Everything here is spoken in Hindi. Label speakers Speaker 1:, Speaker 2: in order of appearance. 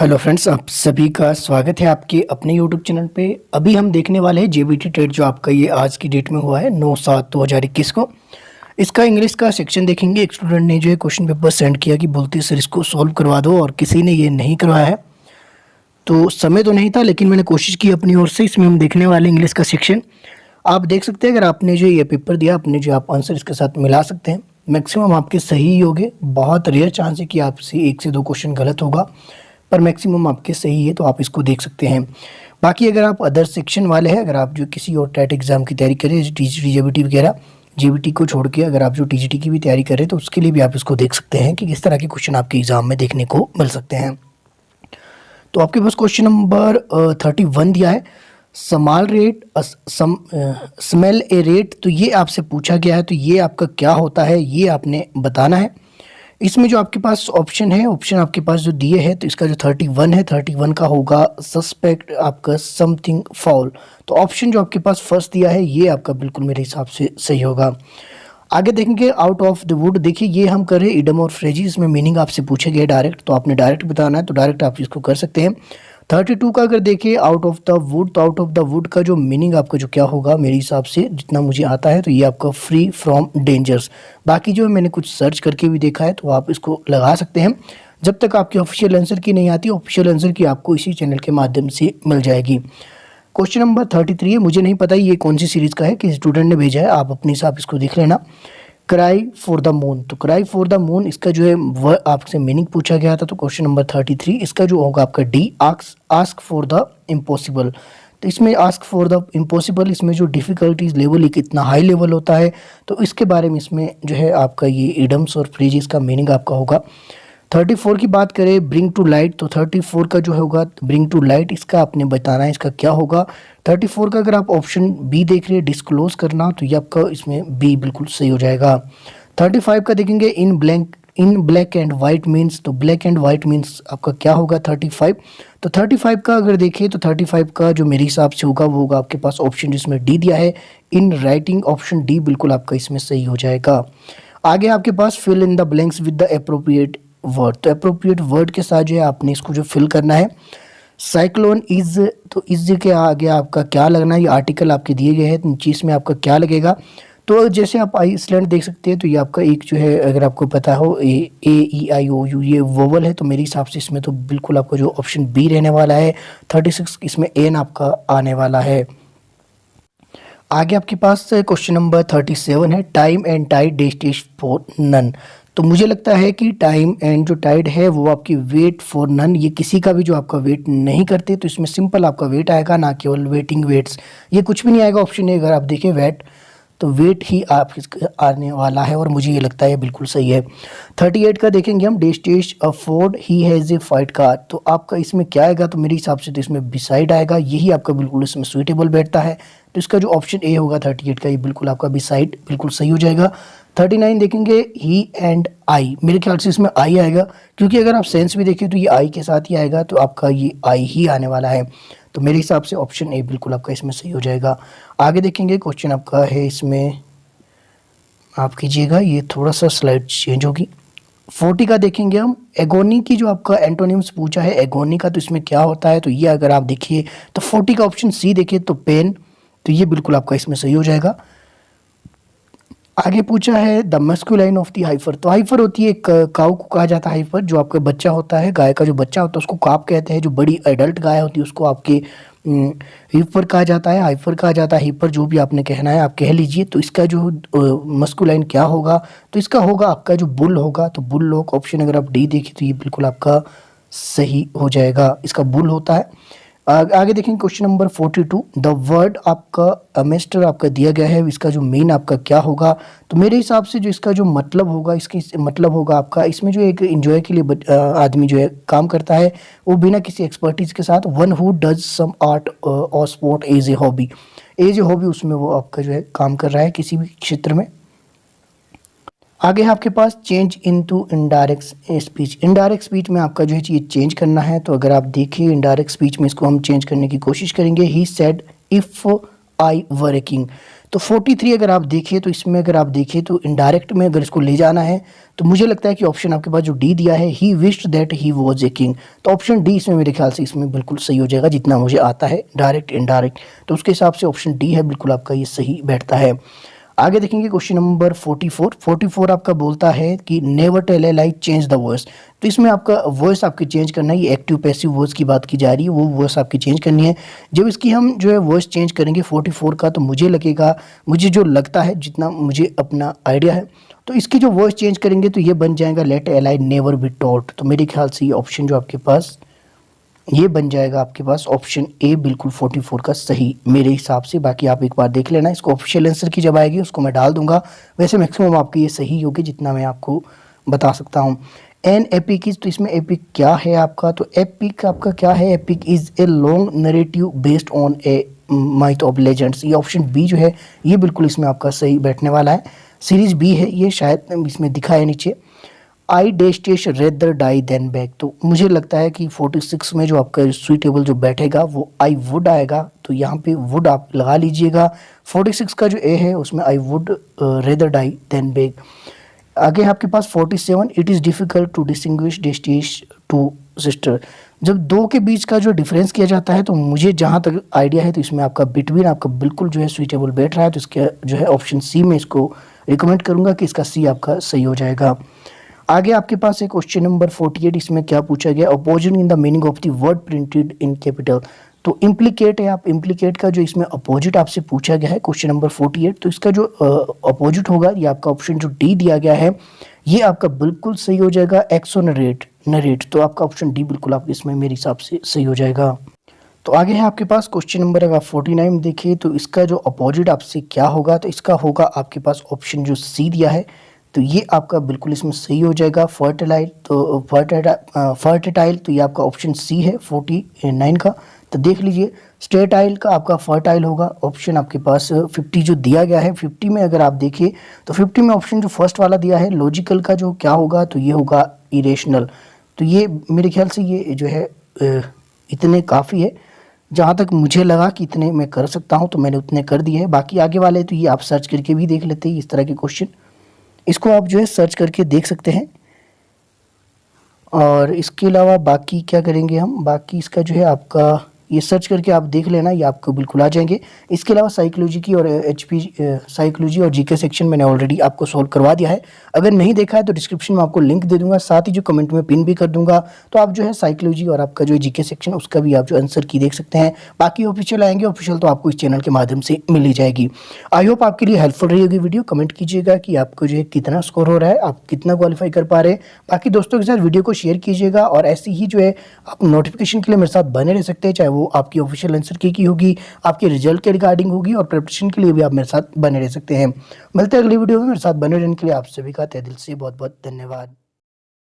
Speaker 1: हेलो फ्रेंड्स, आप सभी का स्वागत है आपके अपने यूट्यूब चैनल पे। अभी हम देखने वाले हैं जेबीटी टेट जो आपका ये आज की डेट में हुआ है 9/7/2021 को। इसका इंग्लिश का सेक्शन देखेंगे। एक स्टूडेंट ने जो है क्वेश्चन पेपर सेंड किया कि बोलती सर इसको सॉल्व करवा दो, और किसी ने ये नहीं करवाया है। तो समय तो नहीं था, लेकिन मैंने कोशिश की अपनी ओर से। इसमें हम देखने वाले इंग्लिश का सेक्शन आप देख सकते हैं। अगर आपने जो ये पेपर दिया, अपने जो आप आंसर इसके साथ मिला सकते हैं। मैक्सिमम आपके सही ही होंगे, बहुत रेयर चांस है कि आपसे 1 से 2 क्वेश्चन गलत होगा, पर मैक्सिमम आपके सही है, तो आप इसको देख सकते हैं। बाकी अगर आप अदर सेक्शन वाले हैं, अगर आप जो किसी और टेट एग्जाम की तैयारी कर रहे हैं, टीजीटी जेबीटी वगैरह, जेबीटी को छोड़ के अगर आप जो टीजीटी की भी तैयारी कर रहे हैं, तो उसके लिए भी आप इसको देख सकते हैं कि किस तरह के क्वेश्चन आपके एग्जाम में देखने को मिल सकते हैं। तो आपके पास क्वेश्चन नंबर 31 दिया है, small rate smell a rate. तो ये आपसे पूछा गया है, तो ये आपका क्या होता है ये आपने बताना है। इसमें जो आपके पास ऑप्शन है, ऑप्शन आपके पास जो दिए हैं, तो इसका जो 31 है, 31 का होगा सस्पेक्ट आपका समथिंग फाउल। तो ऑप्शन जो आपके पास फर्स्ट दिया है, ये आपका बिल्कुल मेरे हिसाब से सही होगा। आगे देखेंगे आउट ऑफ द वुड। देखिए ये हम कर रहे हैं इडम और फ्रेजी, इसमें मीनिंग आपसे पूछे गए डायरेक्ट, तो आपने डायरेक्ट बताना है, तो डायरेक्ट आप इसको कर सकते हैं। 32 का अगर देखिए आउट ऑफ द वुड, तो आउट ऑफ द वुड का जो मीनिंग आपका जो क्या होगा, मेरे हिसाब से जितना मुझे आता है, तो ये आपका फ्री फ्रॉम डेंजर्स। बाकी जो मैंने कुछ सर्च करके भी देखा है, तो आप इसको लगा सकते हैं। जब तक आपकी ऑफिशियल आंसर की नहीं आती, ऑफिशियल आंसर की आपको इसी चैनल के माध्यम से मिल जाएगी। क्वेश्चन नंबर 33 है, मुझे नहीं पता ये कौन सी सीरीज़ का है, किस स्टूडेंट ने भेजा है, आप अपने हिसाब इसको देख लेना। क्राई फॉर द मून, तो क्राई फॉर द मून इसका जो है वह आपसे मीनिंग पूछा गया था। तो क्वेश्चन नंबर 33 इसका जो होगा आपका D, ask for the impossible. तो इसमें आस्क फॉर द इम्पॉसिबल, इसमें जो डिफ़िकल्टीज लेवल कितना हाई लेवल होता है, तो इसके बारे में इसमें जो है आपका ये इडम्स और फ्रेजेस का मीनिंग आपका होगा। 34 की बात करें, ब्रिंग टू लाइट, तो 34 का जो होगा ब्रिंग टू लाइट, इसका आपने बताना है इसका क्या होगा। 34 का अगर आप ऑप्शन बी देख रहे हैं, डिस्क्लोज करना, तो ये आपका इसमें बी बिल्कुल सही हो जाएगा। 35 का देखेंगे, इन ब्लैक एंड वाइट मीन्स, तो ब्लैक एंड वाइट मीन्स आपका क्या होगा 35। तो 35 का अगर देखें, तो 35 का जो मेरे हिसाब से होगा वो होगा आपके पास ऑप्शन जिसमें डी दिया है, इन राइटिंग, ऑप्शन डी बिल्कुल आपका इसमें सही हो जाएगा। आगे आपके पास fill in the blanks with the appropriate word, तो अप्रोप्रिएट वर्ड के साथ जो है आपने इसको जो फिल करना है। साइक्लोन इज, तो इज के आगे आपका क्या लगना है, ये आर्टिकल आपके दिए गए हैं, नीचे इसमें आपका क्या लगेगा। तो जैसे आप आइसलैंड देख सकते हैं, तो ये आपका एक जो है, अगर आपको पता हो AEIOU ये वोवल है, तो मेरे हिसाब से इसमें तो बिल्कुल आपका जो ऑप्शन बी रहने वाला है। 36 इसमें एन आपका आने वाला है। आगे आपके पास क्वेश्चन नंबर 37 है, time and tide destination for none. तो मुझे लगता है कि टाइम एंड जो टाइड है वो आपकी वेट फॉर नन, ये किसी का भी जो आपका वेट नहीं करते, तो इसमें सिंपल आपका वेट आएगा, ना केवल वेटिंग वेट्स, ये कुछ भी नहीं आएगा ऑप्शन है। अगर आप देखें वेट, तो वेट ही आप आने वाला है, और मुझे ये लगता है बिल्कुल सही है। 38 का देखेंगे हम, डेस्टेश afford he has a fight car, तो आपका इसमें क्या आएगा, तो मेरे हिसाब से तो इसमें बिसाइड आएगा, यही आपका बिल्कुल इसमें सुइटेबल बैठता है। तो इसका जो ऑप्शन ए होगा 38 का, ये बिल्कुल आपका बिसाइड बिल्कुल सही हो जाएगा। 39 देखेंगे, ही एंड आई, मेरे ख्याल से इसमें आई आएगा, क्योंकि अगर आप सेंस भी देखें तो ये आई के साथ ही आएगा, तो आपका ये आई ही आने वाला है। तो मेरे हिसाब से ऑप्शन ए बिल्कुल आपका इसमें सही हो जाएगा। आगे देखेंगे क्वेश्चन आपका है, इसमें आप कीजिएगा, ये थोड़ा सा स्लाइड चेंज होगी। 40 का देखेंगे हम, एगोनी की जो आपका एंटोनिम्स पूछा है एगोनी का, तो इसमें क्या होता है, तो ये अगर आप देखिए, तो 40 का ऑप्शन सी देखिए, तो पेन, तो ये बिल्कुल आपका इसमें सही हो जाएगा। आगे पूछा है the masculine of the hyper, तो हाइफर होती है काऊ को कहा जाता है हाइफर, जो आपका बच्चा होता है, गाय का जो बच्चा होता है उसको काप कहते हैं, जो बड़ी एडल्ट गाय होती है उसको आपके हिपर कहा जाता है, हाइफर कहा जाता है, हिपर, जो भी आपने कहना है आप कह लीजिए। तो इसका जो मस्कुलाइन क्या होगा, तो इसका होगा आपका जो बुल होगा, तो बुल लोग, ऑप्शन अगर आप डी देखें तो ये बिल्कुल आपका सही हो जाएगा, इसका बुल होता है। आगे देखेंगे क्वेश्चन नंबर 42, द वर्ड आपका अमेस्टर आपका दिया गया है, इसका जो मेन आपका क्या होगा, तो मेरे हिसाब से जो इसका जो मतलब होगा, इसकी मतलब होगा आपका, इसमें जो एक एंजॉय के लिए आदमी जो है काम करता है, वो बिना किसी एक्सपर्टीज के साथ, one who does some art और स्पोर्ट एज ए हॉबी, उसमें वो आपका जो है काम कर रहा है किसी भी क्षेत्र में। आगे है आपके पास change into indirect speech, indirect speech में आपका जो है ये चेंज करना है। तो अगर आप देखिए इनडायरेक्ट स्पीच में इसको हम चेंज करने की कोशिश करेंगे, he said if I were a king, तो 43 अगर आप देखिए तो इसमें अगर आप देखिए तो इनडायरेक्ट में अगर इसको ले जाना है तो मुझे लगता है कि ऑप्शन आपके पास जो डी दिया है, he wished that he was a king, तो ऑप्शन डी इसमें मेरे ख्याल से इसमें बिल्कुल सही हो जाएगा, जितना मुझे आता है डायरेक्ट इनडायरेक्ट, तो उसके हिसाब से ऑप्शन डी है बिल्कुल आपका ये सही बैठता है। आगे देखेंगे क्वेश्चन नंबर 44 आपका बोलता है कि never tell a lie, change the voice. तो इसमें आपका वॉइस आपकी चेंज करना है, ये एक्टिव पैसिव वॉइस की बात की जा रही है, वो वॉइस आपकी चेंज करनी है। जब इसकी हम जो है वॉइस चेंज करेंगे 44 का, तो मुझे जो लगता है, जितना मुझे अपना आइडिया है, तो इसकी जो वॉइस चेंज करेंगे तो ये बन जाएगा let a lie never be told. तो मेरे ख्याल से ये ऑप्शन जो आपके पास ये बन जाएगा आपके पास ऑप्शन ए बिल्कुल 44 का सही मेरे हिसाब से। बाकी आप एक बार देख लेना, इसको ऑफिशियल आंसर की जब आएगी उसको मैं डाल दूंगा। वैसे मैक्सिमम आपकी ये सही होगी जितना मैं आपको बता सकता हूँ। एन एपिक इज, तो इसमें एपिक क्या है आपका, तो एपिक आपका क्या है, epic is a long narrative based on A माइथ of legends. ये ऑप्शन बी जो है ये बिल्कुल इसमें आपका सही बैठने वाला है, सीरीज बी है ये, शायद इसमें दिखा है नीचे। आई डेस्टेश रेदर डाई देन बैक, तो मुझे लगता है कि 46 में जो आपका सुइटेबल जो बैठेगा वो आई वुड आएगा, तो यहाँ पे वुड आप लगा लीजिएगा। 46 का जो ए है उसमें I would rather die than back. आगे आपके पास 47, it is difficult to distinguish डेस्टेश टू सिस्टर। जब दो के बीच का जो डिफरेंस किया जाता है तो मुझे जहाँ तक आइडिया है तो इसमें आपका बिटवीन आपका बिल्कुल जो है सुइटेबल बैठ रहा है, तो इसके जो है ऑप्शन सी में इसको रिकमेंड करूँगा कि इसका सी आपका सही हो जाएगा। आगे आपके पास है क्वेश्चन नंबर 48, इसमें क्या पूछा गया, opposite in the meaning of the word printed in capital. तो इम्प्लीकेट है, आप इम्प्लीकेट का जो इसमें अपोजिट आपसे पूछा गया है क्वेश्चन नंबर 48, तो इसका जो अपोजिट होगा ये आपका ऑप्शन जो डी दिया गया है ये आपका बिल्कुल सही हो जाएगा, एक्सोनरेट नरेट, तो आपका ऑप्शन डी बिल्कुल आपके इसमें मेरे हिसाब से सही हो जाएगा। तो आगे है आपके पास क्वेश्चन नंबर अगर 49 देखिए तो इसका जो अपोजिट आपसे क्या होगा, तो इसका होगा आपके पास ऑप्शन जो सी दिया है, तो ये आपका बिल्कुल इसमें सही हो जाएगा, फर्टिलाइल। तो फर्टिटाइल तो ये आपका ऑप्शन सी है 49 का। तो देख लीजिए स्टेटाइल का आपका फर्टाइल होगा, ऑप्शन आपके पास 50 जो दिया गया है। 50 में अगर आप देखिए तो 50 में ऑप्शन जो फर्स्ट वाला दिया है लॉजिकल का जो क्या होगा, तो ये होगा इरेशनल। तो ये मेरे ख्याल से ये जो है इतने काफ़ी है, जहाँ तक मुझे लगा कि इतने मैं कर सकता हूँ तो मैंने उतने कर दिए हैं। बाकी आगे वाले तो ये आप सर्च करके भी देख लेते हैं, इस तरह के क्वेश्चन इसको आप जो है सर्च करके देख सकते हैं। और इसके अलावा बाकी क्या करेंगे हम, बाकी इसका जो है आपका ये सर्च करके आप देख लेना, ये आपको बिल्कुल आ जाएंगे। इसके अलावा साइकोलॉजी की और साइकोलॉजी और जीके सेक्शन मैंने ऑलरेडी आपको सॉल्व करवा दिया है, अगर नहीं देखा है तो डिस्क्रिप्शन में आपको लिंक दे दूंगा, साथ ही जो कमेंट में पिन भी कर दूंगा, तो आप जो है साइकोलॉजी और आपका जो जीके सेक्शन उसका भी आप जो आंसर की देख सकते हैं। बाकी ऑफिशियल आएंगे, ऑफिशियल तो आपको इस चैनल के माध्यम से मिल ही जाएगी। आई होप आपके लिए हेल्पफुल रही होगी वीडियो। कमेंट कीजिएगा कि आपको जो है कितना स्कोर हो रहा है, आप कितना क्वालिफाई कर पा रहे हैं। बाकी दोस्तों के साथ वीडियो को शेयर कीजिएगा और ऐसी ही जो है आप नोटिफिकेशन के लिए मेरे साथ बने रह सकते हैं, चाहे वो आपकी ऑफिशियल आंसर की होगी, आपके रिजल्ट के रिगार्डिंग होगी, और प्रिपरेशन के लिए भी आप मेरे साथ बने रह सकते हैं। मिलते हैं अगली वीडियो में, मेरे साथ बने रहने के लिए आप सभी का तहे दिल से बहुत बहुत धन्यवाद।